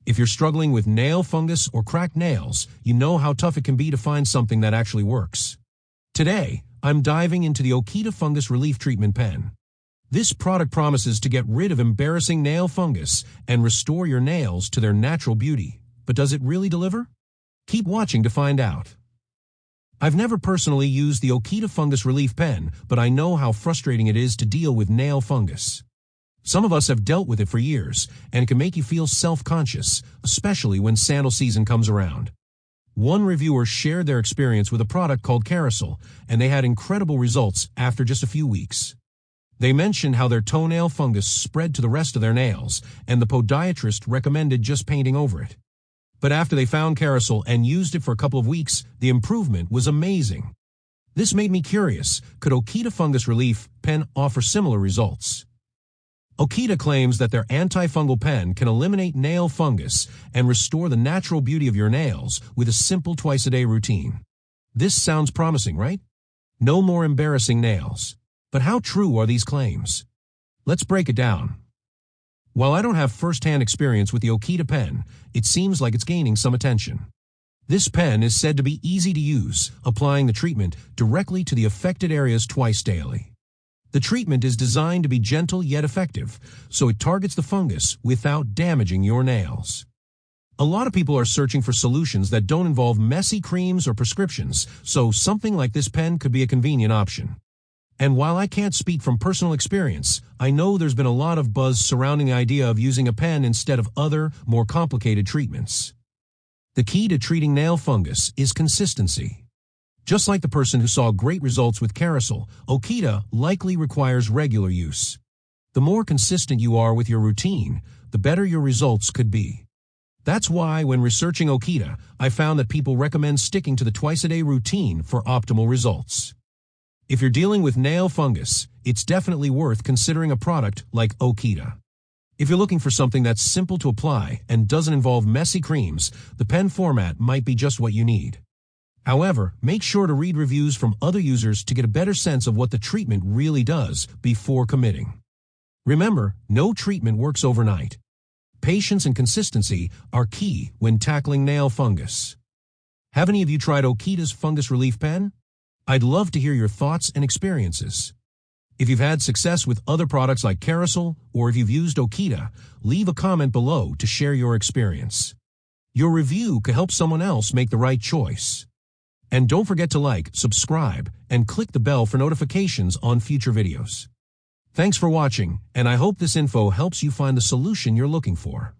If you're struggling with nail fungus or cracked nails, you know how tough it can be to find something that actually works. Today, I'm diving into the Okita Fungus Relief Treatment Pen. This product promises to get rid of embarrassing nail fungus and restore your nails to their natural beauty. But does it really deliver? Keep watching to find out. I've never personally used the Okita Fungus Relief Pen, but I know how frustrating it is to deal with nail fungus. Some of us have dealt with it for years, and it can make you feel self-conscious, especially when sandal season comes around. One reviewer shared their experience with a product called Kerasal, and they had incredible results after just a few weeks. They mentioned how their toenail fungus spread to the rest of their nails, and the podiatrist recommended just painting over it. But after they found Kerasal and used it for a couple of weeks, the improvement was amazing. This made me curious, could Okita Fungus Relief Pen offer similar results? Okita claims that their anti-fungal pen can eliminate nail fungus and restore the natural beauty of your nails with a simple twice-a-day routine. This sounds promising, right? No more embarrassing nails. But how true are these claims? Let's break it down. While I don't have first-hand experience with the Okita pen, it seems like it's gaining some attention. This pen is said to be easy to use, applying the treatment directly to the affected areas twice daily. The treatment is designed to be gentle yet effective, so it targets the fungus without damaging your nails. A lot of people are searching for solutions that don't involve messy creams or prescriptions, so something like this pen could be a convenient option. And while I can't speak from personal experience, I know there's been a lot of buzz surrounding the idea of using a pen instead of other, more complicated treatments. The key to treating nail fungus is consistency. Just like the person who saw great results with Kerasal, Okita likely requires regular use. The more consistent you are with your routine, the better your results could be. That's why when researching Okita, I found that people recommend sticking to the twice-a-day routine for optimal results. If you're dealing with nail fungus, it's definitely worth considering a product like Okita. If you're looking for something that's simple to apply and doesn't involve messy creams, the pen format might be just what you need. However, make sure to read reviews from other users to get a better sense of what the treatment really does before committing. Remember, no treatment works overnight. Patience and consistency are key when tackling nail fungus. Have any of you tried Okita's Fungus Relief Pen? I'd love to hear your thoughts and experiences. If you've had success with other products like Kerasal, or if you've used Okita, leave a comment below to share your experience. Your review could help someone else make the right choice. And don't forget to like, subscribe, and click the bell for notifications on future videos. Thanks for watching, and I hope this info helps you find the solution you're looking for.